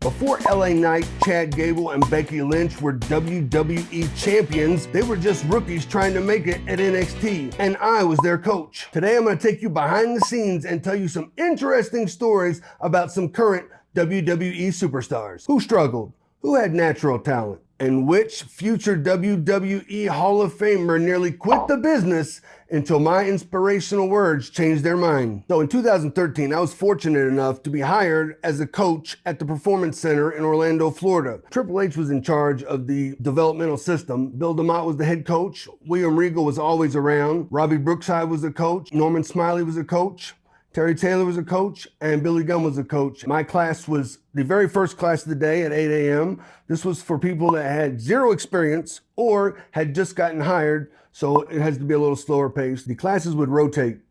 Before LA Knight, Chad Gable, and Becky Lynch were WWE champions, they were just rookies trying to make it at NXT, and I was their coach. Today I'm going to take you behind the scenes and tell you some interesting stories about some current WWE superstars. Who struggled? Who had natural talent? And which future WWE Hall of Famer nearly quit the business until my inspirational words changed their mind. So in 2013, I was fortunate enough to be hired as a coach at the Performance Center in Orlando, Florida. Triple H was in charge of the developmental system. Bill DeMott was the head coach. William Regal was always around. Robbie Brookside was the coach. Norman Smiley was a coach. Terry Taylor was a coach, and Billy Gunn was a coach. My class was the very first class of the day at 8 a.m. This was for people that had zero experience or had just gotten hired, so it has to be a little slower pace. The classes would rotate,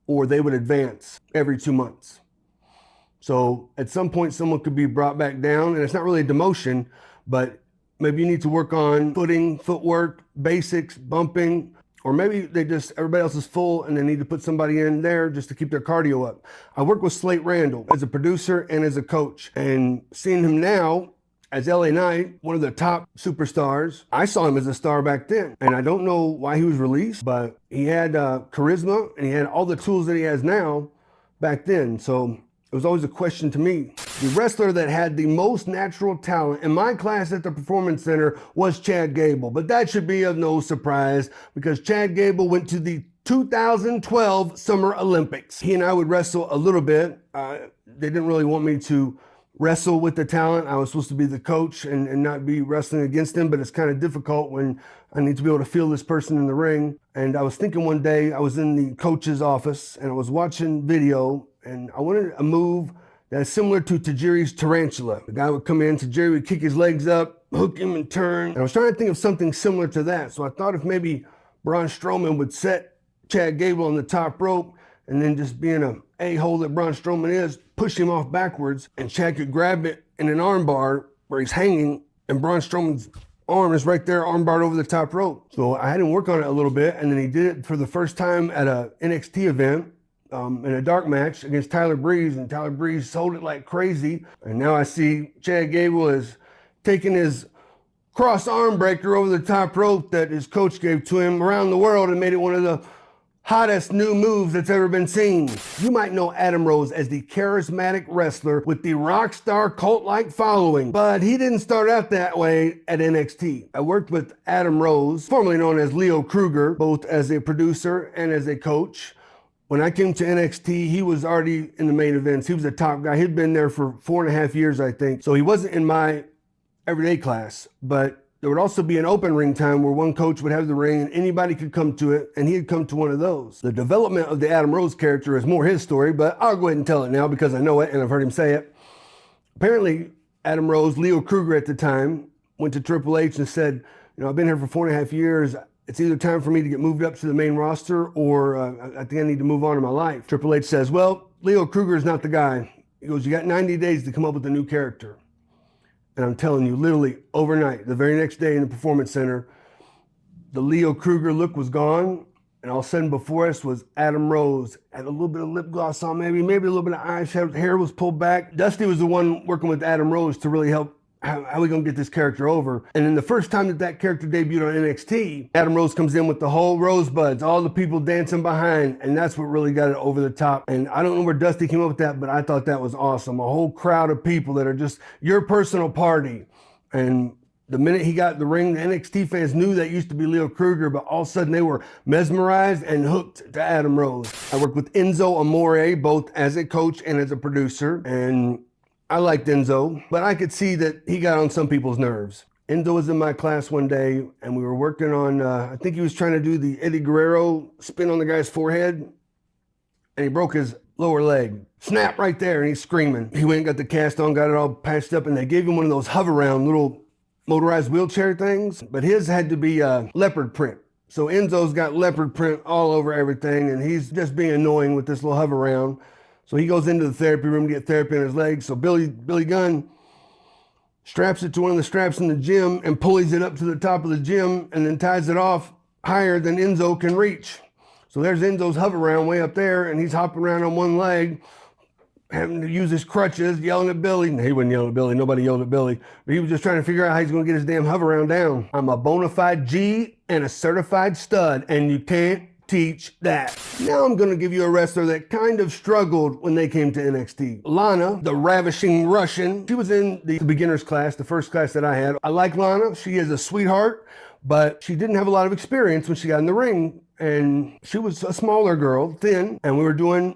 or they would advance every 2 months. So at some point, someone could be brought back down, and it's not really a demotion, but maybe you need to work on footing, footwork, basics, bumping, or maybe everybody else is full and they need to put somebody in there just to keep their cardio up. I work with Slate Randall as a producer and as a coach, and seeing him now as LA Knight, one of the top superstars, I saw him as a star back then. And I don't know why he was released, but he had charisma and he had all the tools that he has now back then. So it was always a question to me. The wrestler that had the most natural talent in my class at the Performance Center was Chad Gable, but that should be of no surprise because Chad Gable went to the 2012 Summer Olympics. He and I would wrestle a little bit. They didn't really want me to wrestle with the talent. I was supposed to be the coach and not be wrestling against him, but it's kind of difficult when I need to be able to feel this person in the ring. And I was thinking one day, I was in the coach's office and I was watching video, and I wanted a move that's similar to Tajiri's tarantula. The guy would come in, Tajiri would kick his legs up, hook him and turn. And I was trying to think of something similar to that. So I thought if maybe Braun Strowman would set Chad Gable on the top rope and then just being a a-hole that Braun Strowman is, push him off backwards, and Chad could grab it in an arm bar where he's hanging and Braun Strowman's arm is right there, arm barred over the top rope. So I had him work on it a little bit, and then he did it for the first time at a NXT event. In a dark match against Tyler Breeze, and Tyler Breeze sold it like crazy. And now I see Chad Gable is taking his cross arm breaker over the top rope that his coach gave to him around the world and made it one of the hottest new moves that's ever been seen. You might know Adam Rose as the charismatic wrestler with the rock star cult-like following, but he didn't start out that way at NXT. I worked with Adam Rose, formerly known as Leo Kruger, both as a producer and as a coach. When I came to NXT, he was already in the main events. He was a top guy. He'd been there for 4.5 years, I think. So he wasn't in my everyday class, but there would also be an open ring time where one coach would have the ring and anybody could come to it, and he'd come to one of those. The development of the Adam Rose character is more his story, but I'll go ahead and tell it now because I know it and I've heard him say it. Apparently, Adam Rose, Leo Kruger at the time, went to Triple H and said, I've been here for 4.5 years. It's either time for me to get moved up to the main roster or I think I need to move on in my life. Triple H says, well, Leo Kruger is not the guy. He goes, you got 90 days to come up with a new character. And I'm telling you, literally overnight, the very next day in the Performance Center, the Leo Kruger look was gone. And all of a sudden before us was Adam Rose. Had a little bit of lip gloss on, maybe a little bit of eyeshadow. Hair was pulled back. Dusty was the one working with Adam Rose to really help. How are we going to get this character over? And then the first time that character debuted on NXT, Adam Rose comes in with the whole Rosebuds, all the people dancing behind, and that's what really got it over the top. And I don't know where Dusty came up with that, but I thought that was awesome. A whole crowd of people that are just your personal party. And the minute he got in the ring, the NXT fans knew that used to be Leo Kruger, but all of a sudden they were mesmerized and hooked to Adam Rose. I worked with Enzo Amore, both as a coach and as a producer, and I liked Enzo, but I could see that he got on some people's nerves. Enzo was in my class one day, and we were working on, I think he was trying to do the Eddie Guerrero spin on the guy's forehead, and he broke his lower leg. Snap right there, and he's screaming. He went and got the cast on, got it all patched up, and they gave him one of those hover-around little motorized wheelchair things, but his had to be leopard print. So Enzo's got leopard print all over everything, and he's just being annoying with this little hover-around. So he goes into the therapy room to get therapy on his legs. So Billy Gunn straps it to one of the straps in the gym and pulleys it up to the top of the gym and then ties it off higher than Enzo can reach. So there's Enzo's hover around way up there, and he's hopping around on one leg, having to use his crutches, yelling at Billy. No, he wasn't yelling at Billy. Nobody yelled at Billy. But he was just trying to figure out how he's going to get his damn hover round down. I'm a bona fide G and a certified stud, and you can't teach that. Now I'm going to give you a wrestler that kind of struggled when they came to NXT. Lana, the Ravishing Russian. She was in the beginner's class, the first class that I had. I like Lana. She is a sweetheart, but she didn't have a lot of experience when she got in the ring. And she was a smaller girl, thin, and we were doing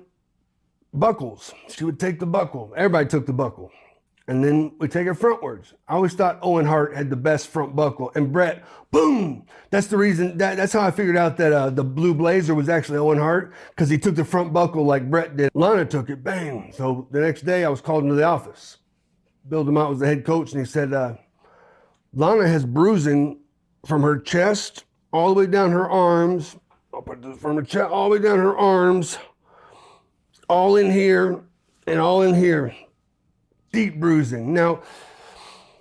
buckles. She would take the buckle. Everybody took the buckle. And then we take it frontwards. I always thought Owen Hart had the best front buckle. And Brett, boom! That's the reason, that's how I figured out that the blue blazer was actually Owen Hart, because he took the front buckle like Brett did. Lana took it, bang. So the next day I was called into the office. Bill DeMott was the head coach, and he said, Lana has bruising from her chest all the way down her arms. I'll put this from her chest all the way down her arms, all in here and all in here. Deep bruising. Now,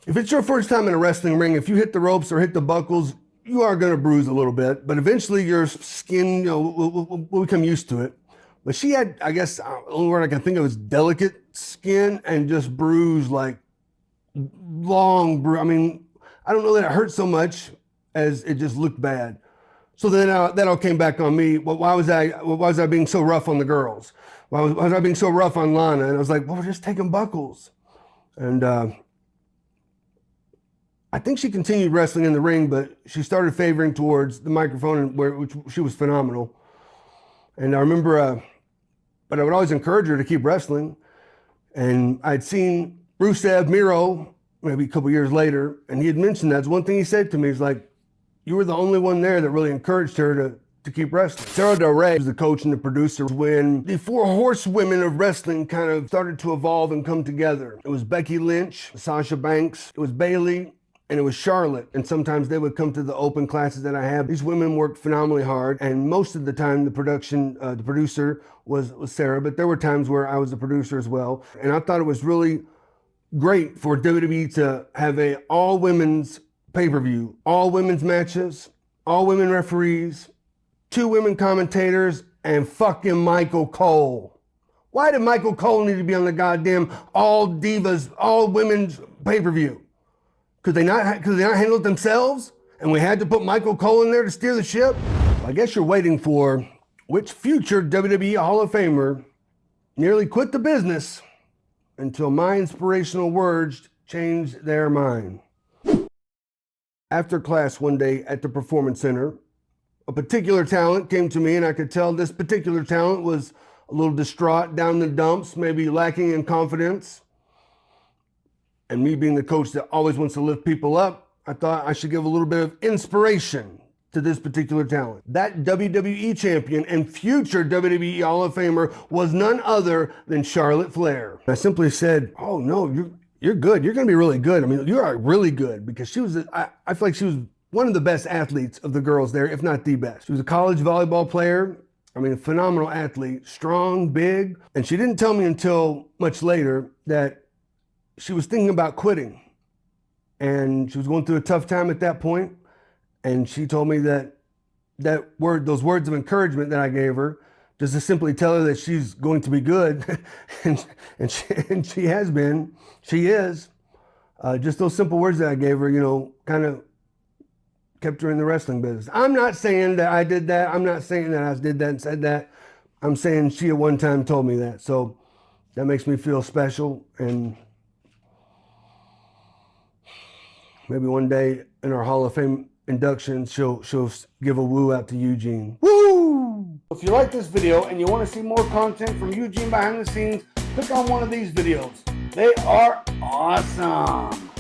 if it's your first time in a wrestling ring, if you hit the ropes or hit the buckles, you are going to bruise a little bit, but eventually your skin, will become used to it. But she had, I guess, the only word I can think of is delicate skin, and just bruised, like long bruise. I mean, I don't know that it hurt so much as it just looked bad. So then that all came back on me. Why was I being so rough on the girls? Why was I being so rough on Lana? And I was like, well, we're just taking buckles. And I think she continued wrestling in the ring, but she started favoring towards the microphone, which she was phenomenal. And I remember, but I would always encourage her to keep wrestling. And I'd seen Rusev, Miro, maybe a couple years later, and he had mentioned that's one thing he said to me. He's like, you were the only one there that really encouraged her to keep wrestling. Sarah Del Rey was the coach and the producer when the Four Horsewomen of wrestling kind of started to evolve and come together. It was Becky Lynch, Sasha Banks, it was Bayley, and it was Charlotte. And sometimes they would come to the open classes that I have. These women worked phenomenally hard, and most of the time the producer was Sarah, but there were times where I was the producer as well. And I thought it was really great for WWE to have a all-women's pay-per-view, all women's matches, all women referees, 2 women commentators, and fucking Michael Cole. Why did Michael Cole need to be on the goddamn all divas, all women's pay-per-view? Could they not handle it themselves? And we had to put Michael Cole in there to steer the ship? Well, I guess you're waiting for which future WWE Hall of Famer nearly quit the business until my inspirational words changed their mind. After class one day at the Performance Center, a particular talent came to me, and I could tell this particular talent was a little distraught, down in the dumps, maybe lacking in confidence. And me being the coach that always wants to lift people up, I thought I should give a little bit of inspiration to this particular talent. That WWE champion and future WWE Hall of Famer was none other than Charlotte Flair. I simply said, oh no, you're good. You're going to be really good. I mean, you are really good, because she was, I feel like she was one of the best athletes of the girls there, if not the best. She was a college volleyball player. I mean, a phenomenal athlete, strong, big. And she didn't tell me until much later that she was thinking about quitting. And she was going through a tough time at that point. And she told me that those words of encouragement that I gave her, just to simply tell her that she's going to be good, and she has been, she is. Just those simple words that I gave her, kind of kept her in the wrestling business. I'm not saying that I did that. I'm not saying that I did that and said that. I'm saying she at one time told me that. So that makes me feel special. And maybe one day in our Hall of Fame induction, she'll give a woo out to Eugene. Woo! If you like this video and you want to see more content from Eugene behind the scenes, click on one of these videos. They are awesome.